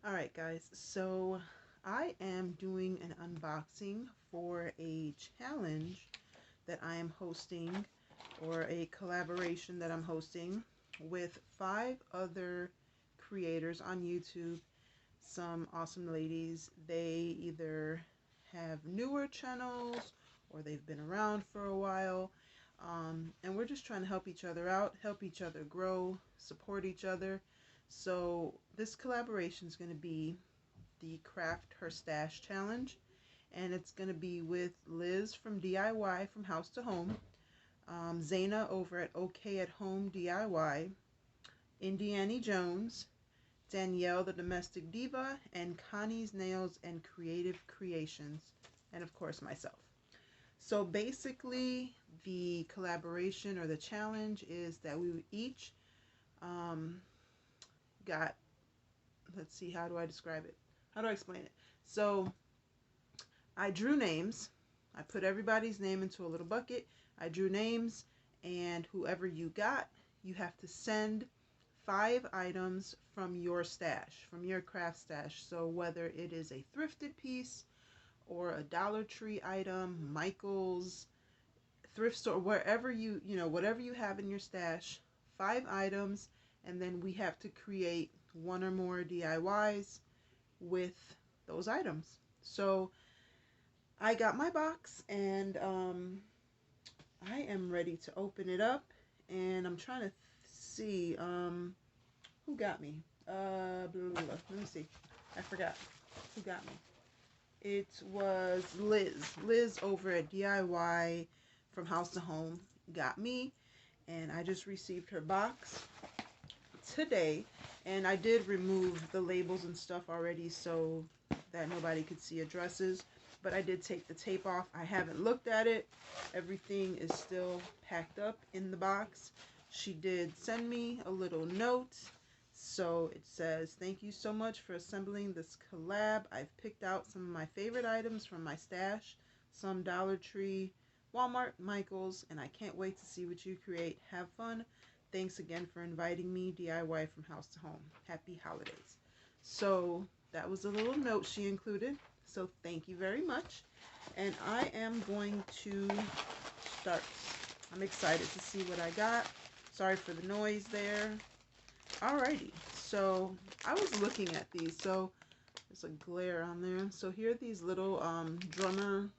Alright guys, so I am doing an unboxing for a challenge that I am hosting, or a collaboration that I'm hosting with 5 other creators on YouTube. Some awesome ladies. They either have newer channels or they've been around for a while. And we're just trying to help each other out, help each other grow, support each other. So this collaboration is going to be the Craft Her Stash Challenge, and it's going to be with Liz from DIY from House to Home, Zaina over at OK at Home DIY, Indiana Jones, Danielle the Domestic Diva, and Connie's Nails and Creative Creations, and of course myself. So basically the collaboration or the challenge is that we each got, let's see, how do I describe it? How do I explain it? So I drew names. I put everybody's name into a little bucket. I drew names, and whoever you got, you have to send 5 items from your stash, from your craft stash. So whether it is a thrifted piece or a Dollar Tree item, Michael's, thrift store, wherever whatever you have in your stash, 5 items, and then we have to create 1 or more DIYs with those items. So I got my box, and I am ready to open it up, and I'm trying to see who got me. Blah, blah, blah. Let me see. I forgot who got me. It was Liz. Liz over at DIY from House to Home got me, and I just received her box today, and I did remove the labels and stuff already so that nobody could see addresses, but I did take the tape off. I haven't looked at it. Everything is still packed up in the box. She did send me a little note. So it says, "Thank you so much for assembling this collab. I've picked out some of my favorite items from my stash, some Dollar Tree, Walmart, Michael's, and I can't wait to see what you create. Have fun. Thanks again for inviting me, DIY from House to Home. Happy holidays." So that was a little note she included. So thank you very much. And I am going to start. I'm excited to see what I got. Sorry for the noise there. Alrighty, so I was looking at these, so there's a glare on there. So here are these little drum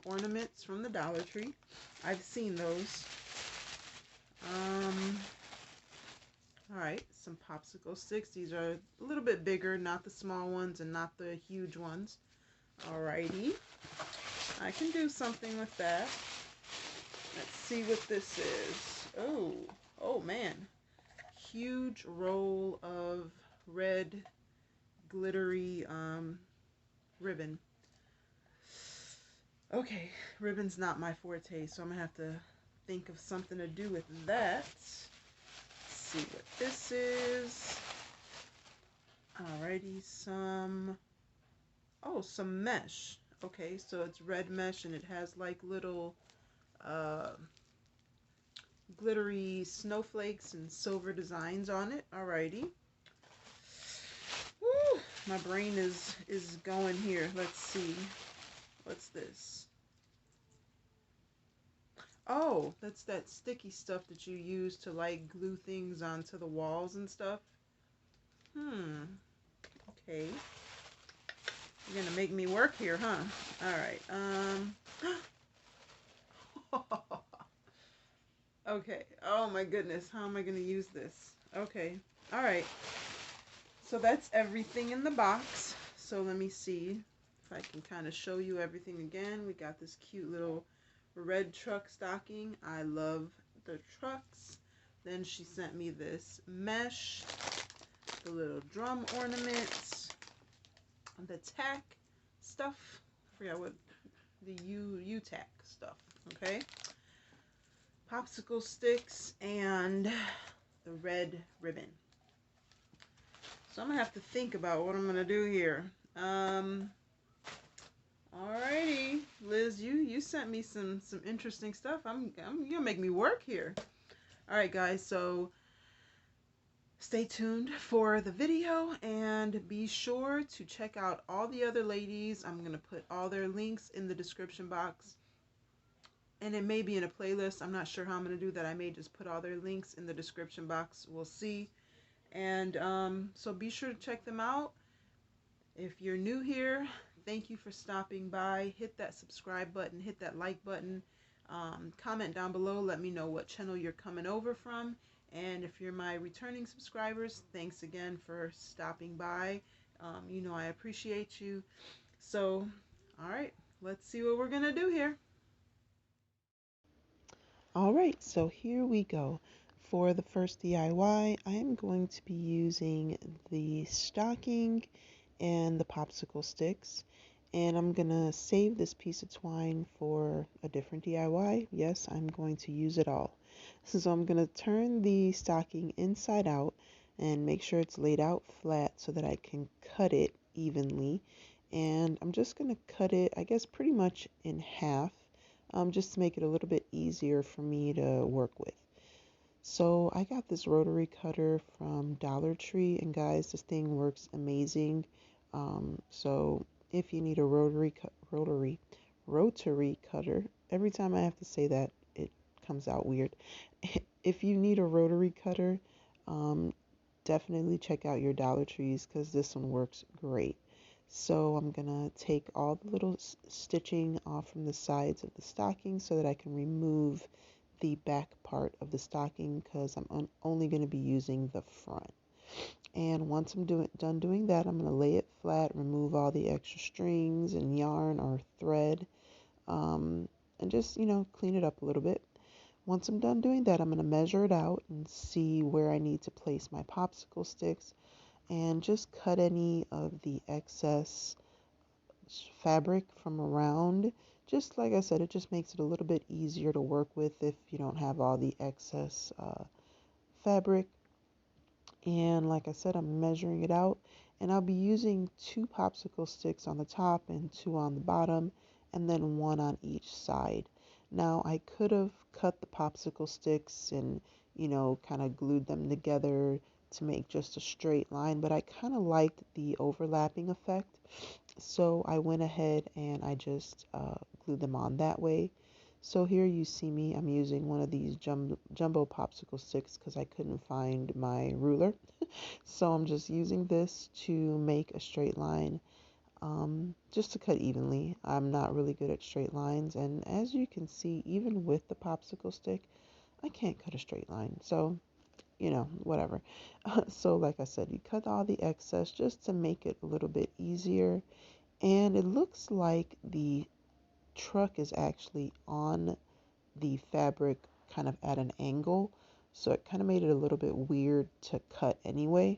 ornaments from the Dollar Tree. I've seen those. Alright, some popsicle sticks. These are a little bit bigger, not the small ones and not the huge ones. Alrighty, I can do something with that. Let's see what this is. Oh man. Huge roll of red glittery ribbon. Okay, ribbon's not my forte, so I'm gonna have to think of something to do with that. Let's see what this is. Alrighty, some mesh. Okay, so it's red mesh, and it has like little glittery snowflakes and silver designs on it. Alrighty. Woo, my brain is going here. Let's see. What's this? Oh, that's that sticky stuff that you use to like glue things onto the walls and stuff. Okay. You're gonna make me work here, huh? Alright. Okay. Oh my goodness. How am I going to use this? Okay. All right. So that's everything in the box. So let me see if I can kind of show you everything again. We got this cute little red truck stocking. I love the trucks. Then she sent me this mesh, the little drum ornaments, the tack stuff. I forgot what the U-tack stuff. Okay. Popsicle sticks, and the red ribbon. So I'm gonna have to think about what I'm gonna do here. Alrighty, Liz, you sent me some interesting stuff. You're gonna make me work here. Alright guys, so stay tuned for the video, and be sure to check out all the other ladies. I'm going to put all their links in the description box, and it may be in a playlist. I'm not sure how I'm going to do that. I may just put all their links in the description box. We'll see. And so be sure to check them out. If you're new here, thank you for stopping by. Hit that subscribe button, hit that like button. Comment down below, let me know what channel you're coming over from. And if you're my returning subscribers, thanks again for stopping by. You know I appreciate you. So, all right, let's see what we're going to do here. All right, so here we go. For the first DIY, I am going to be using the stocking and the popsicle sticks, and I'm gonna save this piece of twine for a different DIY. Yes, I'm going to use it all. So I'm gonna turn the stocking inside out and make sure it's laid out flat so that I can cut it evenly. And I'm just gonna cut it, I guess, pretty much in half, just to make it a little bit easier for me to work with. So I got this rotary cutter from Dollar Tree, and guys, this thing works amazing. So if you need a rotary cutter, every time I have to say that, it comes out weird. If you need a rotary cutter, um, definitely check out your Dollar Trees because this one works great. So I'm gonna take all the little stitching off from the sides of the stocking so that I can remove the back part of the stocking because I'm only going to be using the front. And once I'm done doing that, I'm going to lay it flat, remove all the extra strings and yarn or thread, and just, clean it up a little bit. Once I'm done doing that, I'm going to measure it out and see where I need to place my popsicle sticks, and just cut any of the excess fabric from around. Just like I said, it just makes it a little bit easier to work with if you don't have all the excess fabric. And like I said, I'm measuring it out, and I'll be using 2 popsicle sticks on the top and 2 on the bottom, and then 1 on each side. Now I could have cut the popsicle sticks and kind of glued them together to make just a straight line, but I kind of liked the overlapping effect, so I went ahead and I just glued them on that way. So here you see me, I'm using one of these jumbo popsicle sticks because I couldn't find my ruler. So I'm just using this to make a straight line, just to cut evenly. I'm not really good at straight lines, and as you can see, even with the popsicle stick, I can't cut a straight line. So, whatever. So like I said, you cut all the excess just to make it a little bit easier. And it looks like the truck is actually on the fabric kind of at an angle. So it kind of made it a little bit weird to cut anyway.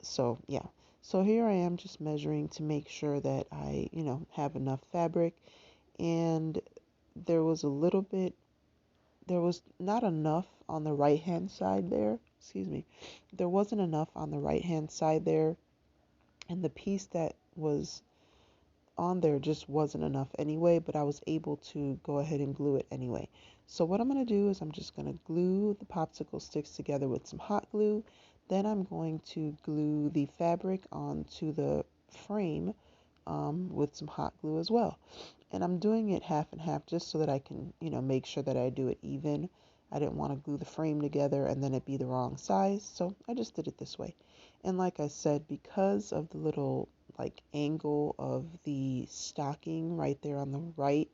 So yeah. So here I am just measuring to make sure that I, have enough fabric. And there was not enough on the right hand side there. Excuse me. There wasn't enough on the right hand side there. And the piece that was on there just wasn't enough anyway, but I was able to go ahead and glue it anyway. So what I'm going to do is I'm just going to glue the popsicle sticks together with some hot glue. Then I'm going to glue the fabric onto the frame with some hot glue as well. And I'm doing it half and half just so that I can, make sure that I do it even. I didn't want to glue the frame together and then it be the wrong size, so I just did it this way. And like I said, because of the little angle of the stocking right there on the right,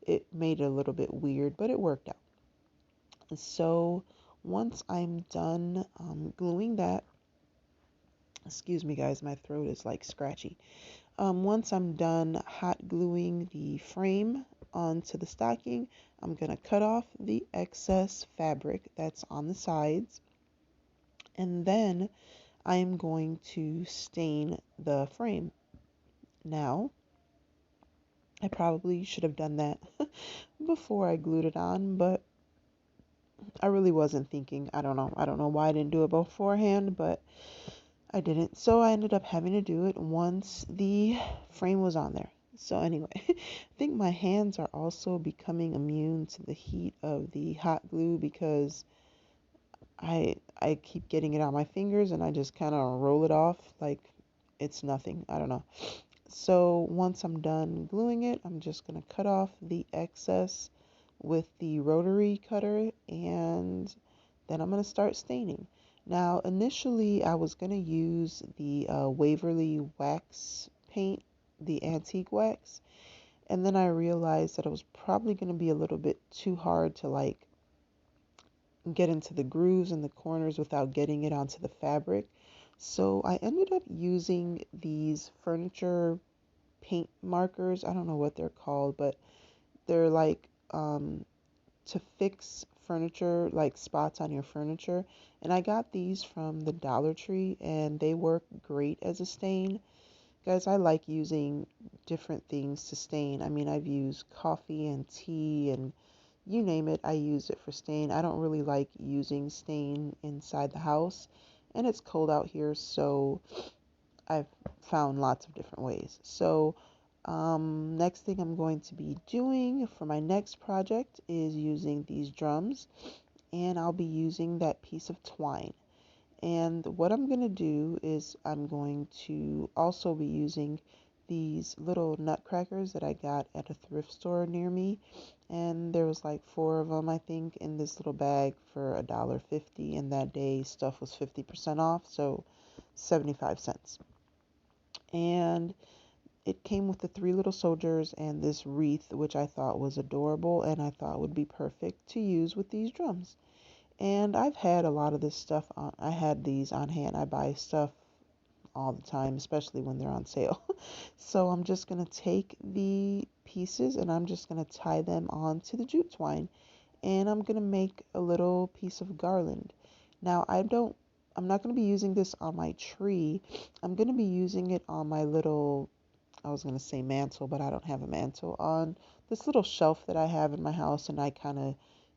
it made it a little bit weird, but it worked out. And so once I'm done gluing that, excuse me guys, my throat is scratchy. Once I'm done hot gluing the frame onto the stocking, I'm going to cut off the excess fabric that's on the sides, and then I am going to stain the frame. Now, I probably should have done that before I glued it on, but I really wasn't thinking. I don't know. I don't know why I didn't do it beforehand, but I didn't. So I ended up having to do it once the frame was on there. So anyway, I think my hands are also becoming immune to the heat of the hot glue because I I keep getting it on my fingers and I just kind of roll it off like it's nothing. I don't know. So once I'm done gluing it, I'm just going to cut off the excess with the rotary cutter, and then I'm going to start staining. Now, initially, I was going to use the Waverly wax paint, the antique wax, and then I realized that it was probably going to be a little bit too hard to like get into the grooves and the corners without getting it onto the fabric. So I ended up using these furniture paint markers. I don't know what they're called, but they're like to fix furniture, like spots on your furniture. And I got these from the Dollar Tree and they work great as a stain. Guys, I like using different things to stain. I mean, I've used coffee and tea and you name it, I use it for stain. I don't really like using stain inside the house, and it's cold out here, so I've found lots of different ways. So next thing I'm going to be doing for my next project is using these drums, and I'll be using that piece of twine. And what I'm going to do is I'm going to also be using these little nutcrackers that I got at a thrift store near me. And there was like 4 of them, I think, in this little bag for $1.50. And that day stuff was 50% off, so 75 cents. And it came with the 3 little soldiers and this wreath, which I thought was adorable and I thought would be perfect to use with these drums. And I've had a lot of this stuff on, I had these on hand. I buy stuff all the time, especially when they're on sale. So I'm just going to take the pieces and I'm just going to tie them onto the jute twine. And I'm going to make a little piece of garland. Now, I'm not going to be using this on my tree. I'm going to be using it on my little, I was going to say mantle, but I don't have a mantle, on this little shelf that I have in my house, and I kind of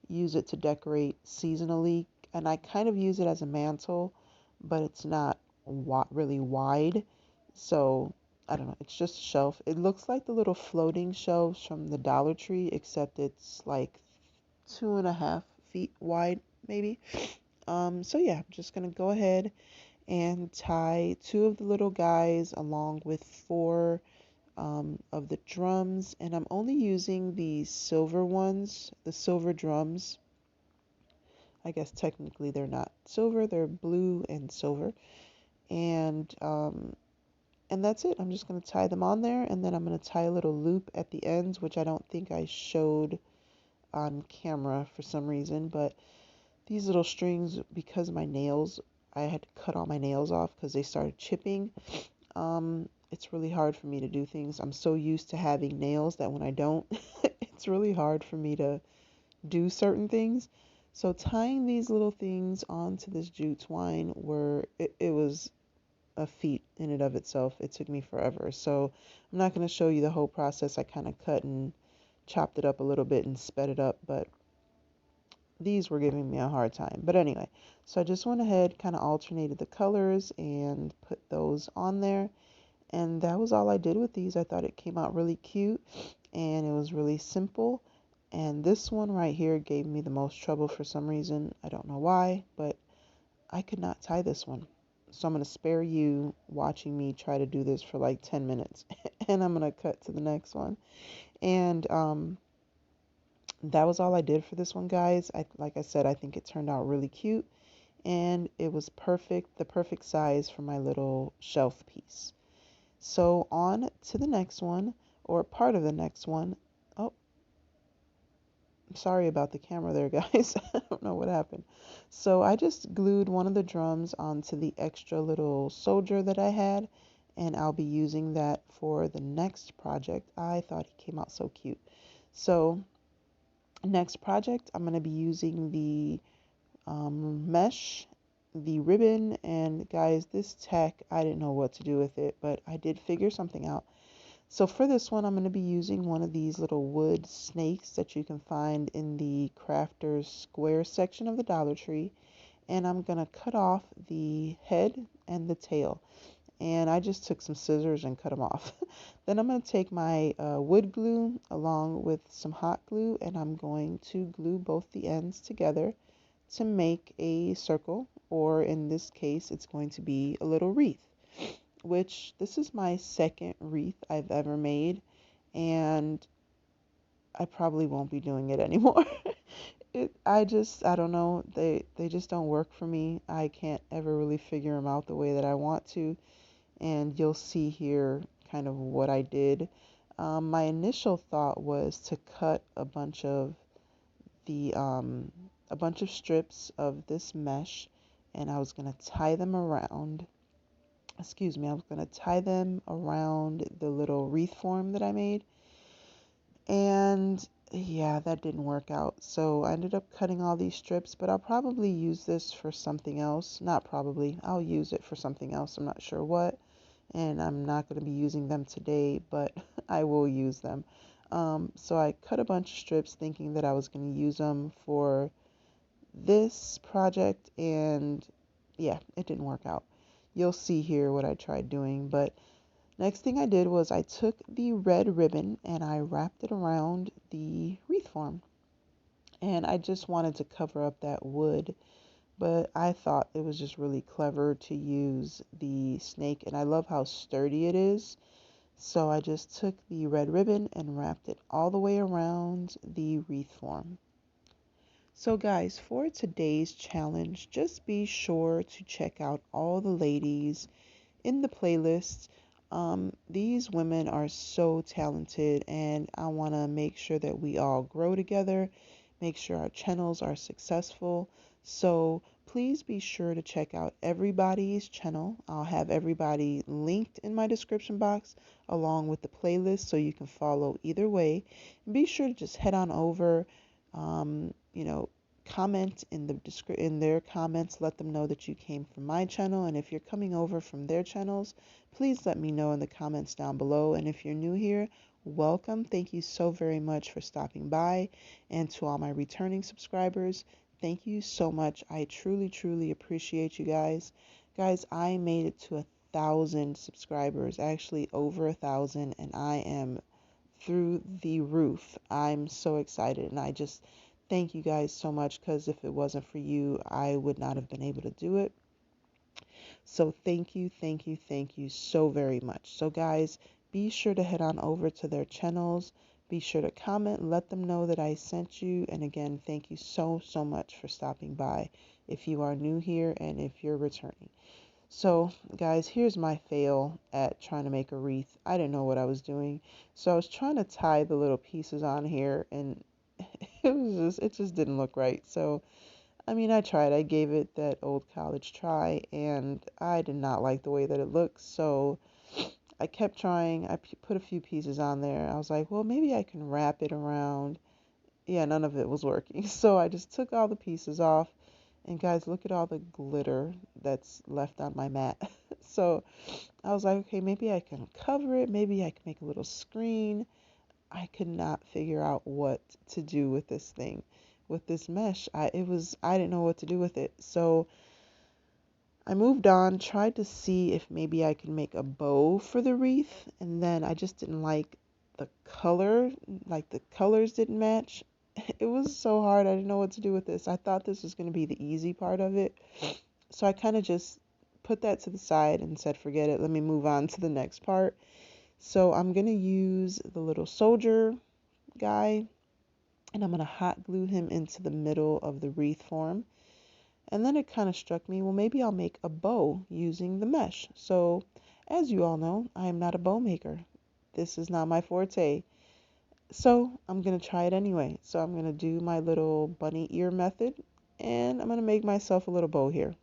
use it to decorate seasonally, and I kind of use it as a mantle, but it's not really wide, so I don't know, it's just a shelf. It looks like the little floating shelves from the Dollar Tree, except it's like 2.5 feet wide, maybe. So yeah, I'm just gonna go ahead and tie 2 of the little guys along with 4 of the drums, and I'm only using the silver ones, the silver drums. I guess technically they're not silver, they're blue and silver. And that's it. I'm just going to tie them on there, and then I'm going to tie a little loop at the ends, which I don't think I showed on camera for some reason, but these little strings, because of my nails, I had to cut all my nails off because they started chipping. It's really hard for me to do things. I'm so used to having nails that when I don't, it's really hard for me to do certain things. So tying these little things onto this jute twine it was a feat in and of itself. It took me forever. So I'm not going to show you the whole process. I kind of cut and chopped it up a little bit and sped it up, but these were giving me a hard time. But anyway, so I just went ahead, kind of alternated the colors and put those on there. And that was all I did with these. I thought it came out really cute and it was really simple. And this one right here gave me the most trouble for some reason. I don't know why, but I could not tie this one. So I'm going to spare you watching me try to do this for like 10 minutes. And I'm going to cut to the next one. And that was all I did for this one, guys. Like I said, I think it turned out really cute. And it was perfect, the perfect size for my little shelf piece. So on to the next one, or part of the next one. Oh, I'm sorry about the camera there, guys. I don't know what happened. So I just glued one of the drums onto the extra little soldier that I had, and I'll be using that for the next project. I thought he came out so cute. So next project, I'm going to be using the mesh, the ribbon, and guys, this tack, I didn't know what to do with it, but I did figure something out. So for this one, I'm going to be using one of these little wood snakes that you can find in the Crafters Square section of the Dollar Tree. And I'm going to cut off the head and the tail. And I just took some scissors and cut them off. Then I'm going to take my wood glue along with some hot glue, and I'm going to glue both the ends together to make a circle or in this case, it's going to be a little wreath, which this is my second wreath I've ever made, and I probably won't be doing it anymore. I don't know. They just don't work for me. I can't ever really figure them out the way that I want to. And you'll see here kind of what I did. My initial thought was to cut the a bunch of strips of this mesh, and I was gonna tie them around. Excuse me. I was gonna tie them around the little wreath form that I made, and yeah, that didn't work out. So I ended up cutting all these strips, but I'll probably use this for something else. Not probably. I'll use it for something else. I'm not sure what, and I'm not going to be using them today, but I will use them. So I cut a bunch of strips thinking that I was going to use them for this project, and yeah, it didn't work out. You'll see here what I tried doing, but next thing I did was I took the red ribbon and I wrapped it around the wreath form. And I just wanted to cover up that wood, but I thought it was just really clever to use the snake, and I love how sturdy it is. So I just took the red ribbon and wrapped it all the way around the wreath form. So guys, for today's challenge, just be sure to check out all the ladies in the playlist. These women are so talented, and I want to make sure that we all grow together, make sure our channels are successful. So please be sure to check out everybody's channel. I'll have everybody linked in my description box along with the playlist so you can follow either way. And be sure to just head on over, you know, comment in in their comments, let them know that you came from my channel, and if you're coming over from their channels, please let me know in the comments down below. And if you're new here, welcome. Thank you so very much for stopping by, and to all my returning subscribers, thank you so much. I truly appreciate you guys. I made it to 1,000 subscribers, actually over 1,000, and I am through the roof. I'm so excited, and I just thank you guys so much, because if it wasn't for you, I would not have been able to do it. So thank you so very much. So guys, be sure to head on over to their channels. Be sure to comment, let them know that I sent you. And again, thank you so much for stopping by if you are new here and if you're returning. So guys, here's my fail at trying to make a wreath. I didn't know what I was doing. So I was trying to tie the little pieces on here, and it just didn't look right. So I mean, I tried. I gave it that old college try, and I did not like the way that it looks. So I kept trying. I put a few pieces on there. I was like, well, maybe I can wrap it around. Yeah, none of it was working. So I just took all the pieces off. And guys, look at all the glitter that's left on my mat. So I was like, okay, maybe I can cover it. Maybe I can make a little screen. I could not figure out what to do with this thing, with this mesh. I didn't know what to do with it. So I moved on, tried to see if maybe I could make a bow for the wreath, and then I just didn't like the color, like the colors didn't match. It was so hard. I didn't know what to do with this. I thought this was going to be the easy part of it. So I kind of just put that to the side and said, forget it. Let me move on to the next part. So I'm going to use the little soldier guy, and I'm going to hot glue him into the middle of the wreath form. And then it kind of struck me, well, maybe I'll make a bow using the mesh. So as you all know, I am not a bow maker. This is not my forte. So I'm going to try it anyway. So I'm going to do my little bunny ear method, and I'm going to make myself a little bow here.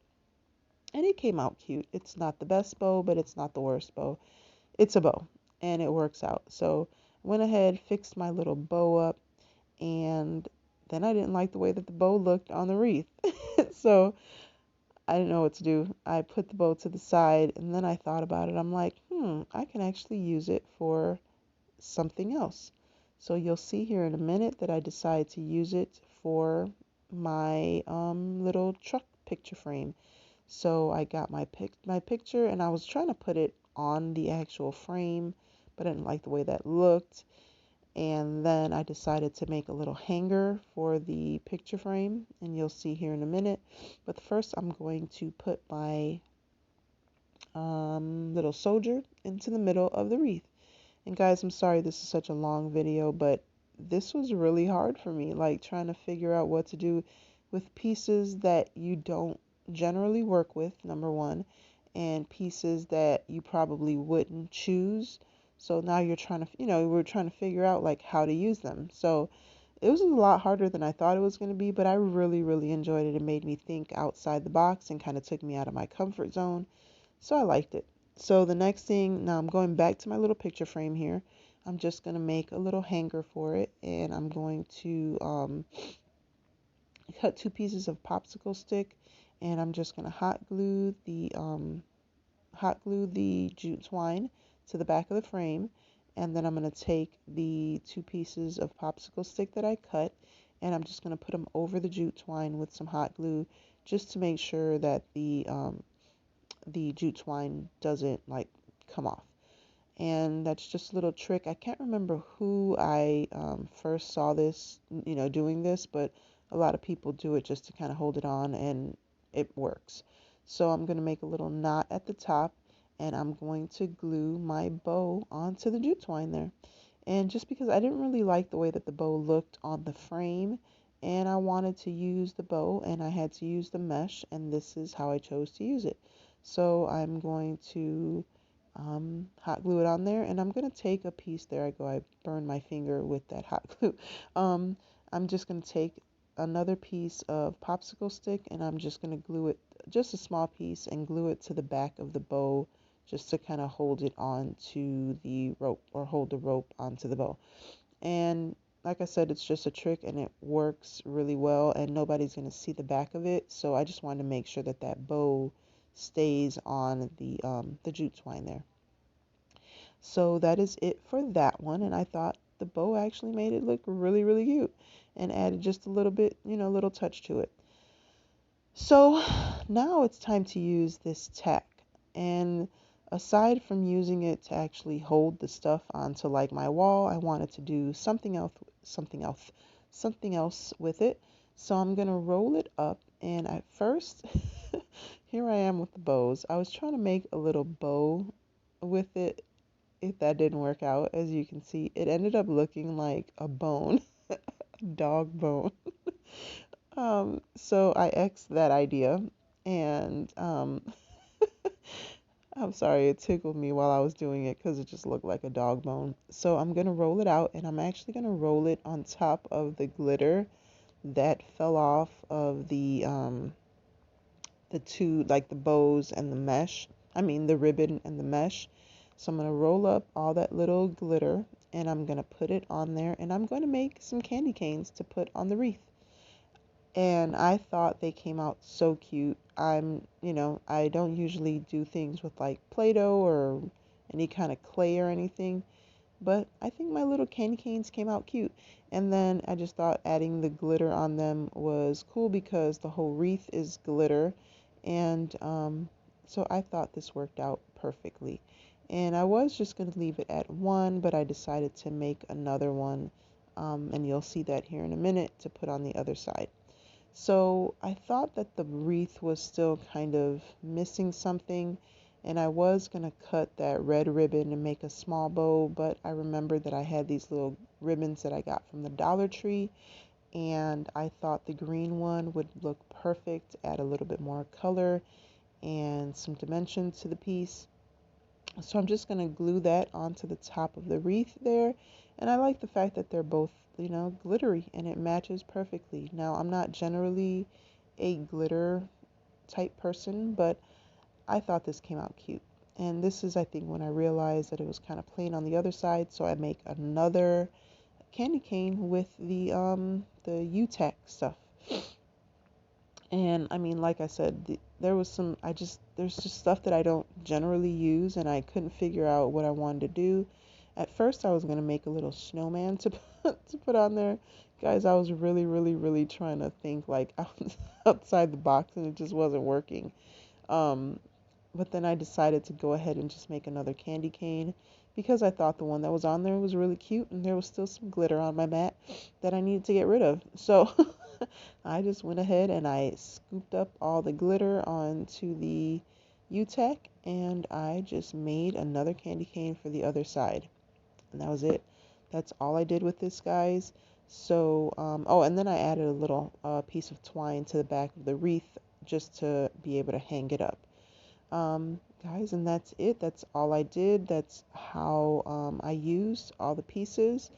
And it came out cute. It's not the best bow, but it's not the worst bow. It's a bow, and it works out. So I went ahead, fixed my little bow up, and then I didn't like the way that the bow looked on the wreath. So I didn't know what to do. I put the bow to the side, and then I thought about it. I'm like, I can actually use it for something else. So you'll see here in a minute that I decide to use it for my little truck picture frame. So I got my picture, and I was trying to put it on the actual frame, but I didn't like the way that looked. And then I decided to make a little hanger for the picture frame, and you'll see here in a minute. But first I'm going to put my little soldier into the middle of the wreath. And guys, I'm sorry this is such a long video, but this was really hard for me, like trying to figure out what to do with pieces that you don't generally work with, number one, and pieces that you probably wouldn't choose. So now you're trying to, we're trying to figure out like how to use them. So it was a lot harder than I thought it was going to be, but I really, really enjoyed it. It made me think outside the box and kind of took me out of my comfort zone. So I liked it. So the next thing, now I'm going back to my little picture frame here. I'm just going to make a little hanger for it, and I'm going to cut 2 pieces of popsicle stick, and I'm just going to hot glue the jute twine to the back of the frame, and then I'm going to take the 2 pieces of popsicle stick that I cut, and I'm just going to put them over the jute twine with some hot glue, just to make sure that the jute twine doesn't like come off. And that's just a little trick. I can't remember who I first saw this, doing this, but a lot of people do it just to kind of hold it on, and it works. So I'm going to make a little knot at the top, and I'm going to glue my bow onto the jute twine there. And just because I didn't really like the way that the bow looked on the frame, and I wanted to use the bow, and I had to use the mesh, and this is how I chose to use it. So I'm going to hot glue it on there, and I'm going to take a piece. There I go, I burned my finger with that hot glue. um, I'm just going to take another piece of popsicle stick, and I'm just going to glue it, just a small piece, and glue it to the back of the bow, just to kind of hold it on to the rope, or hold the rope onto the bow. And like I said, it's just a trick, and it works really well, and nobody's going to see the back of it. So I just wanted to make sure that that bow stays on the jute twine there. So that is it for that one, and I thought the bow actually made it look really, really cute and added just a little bit, little touch to it. So now it's time to use this tack, and aside from using it to actually hold the stuff onto like my wall, I wanted to do something else with it. So I'm gonna roll it up, and at first here I am with the bows. I was trying to make a little bow with it. If that didn't work out, as you can see, it ended up looking like a bone, a dog bone. So I X'd that idea, and I'm sorry, it tickled me while I was doing it because it just looked like a dog bone. So I'm gonna roll it out, and I'm actually gonna roll it on top of the glitter that fell off of the two, like the bows and the mesh. I mean the ribbon and the mesh. So I'm gonna roll up all that little glitter, and I'm gonna put it on there, and I'm gonna make some candy canes to put on the wreath. And I thought they came out so cute. I don't usually do things with like Play-Doh or any kind of clay or anything, but I think my little candy canes came out cute. And then I just thought adding the glitter on them was cool because the whole wreath is glitter. And so I thought this worked out perfectly. And I was just going to leave it at one, but I decided to make another one. And you'll see that here in a minute, to put on the other side. So I thought that the wreath was still kind of missing something, and I was going to cut that red ribbon and make a small bow, but I remembered that I had these little ribbons that I got from the Dollar Tree, and I thought the green one would look perfect, add a little bit more color and some dimension to the piece. So I'm just going to glue that onto the top of the wreath there. And I like the fact that they're both, glittery, and it matches perfectly. Now, I'm not generally a glitter type person, but I thought this came out cute. And this is, I think, when I realized that it was kind of plain on the other side. So I make another candy cane with the U-Tack stuff. And I mean, like I said, there's just stuff that I don't generally use, and I couldn't figure out what I wanted to do. At first, I was going to make a little snowman to to put on there. Guys, I was really, really, really trying to think like outside the box, and it just wasn't working. Um, But then I decided to go ahead and just make another candy cane because I thought the one that was on there was really cute and there was still some glitter on my mat that I needed to get rid of. So I just went ahead and I scooped up all the glitter onto the UTech and I just made another candy cane for the other side. And that was it. That's all I did with this, guys. So, oh, and then I added a little piece of twine to the back of the wreath just to be able to hang it up. Guys, and that's it. That's all I did. That's how I used all the pieces.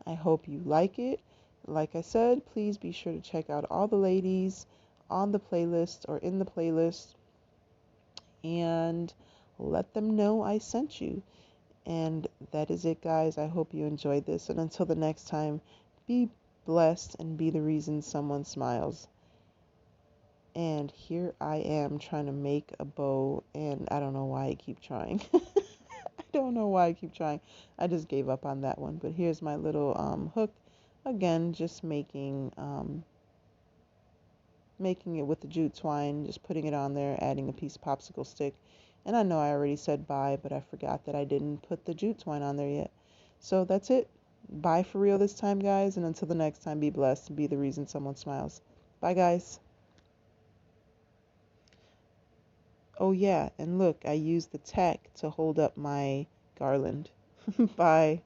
I hope you like it. Like I said, please be sure to check out all the ladies on the playlist or in the playlist and let them know I sent you. And that is it, guys. I hope you enjoyed this. And until the next time, be blessed and be the reason someone smiles. And here I am trying to make a bow, and I don't know why I keep trying. I don't know why I keep trying. I just gave up on that one. But here's my little hook. Again, just making it with the jute twine, just putting it on there, adding a piece of popsicle stick. And I know I already said bye, but I forgot that I didn't put the jute twine on there yet. So that's it. Bye for real this time, guys. And until the next time, be blessed and be the reason someone smiles. Bye, guys. Oh, yeah. And look, I used the tack to hold up my garland. Bye.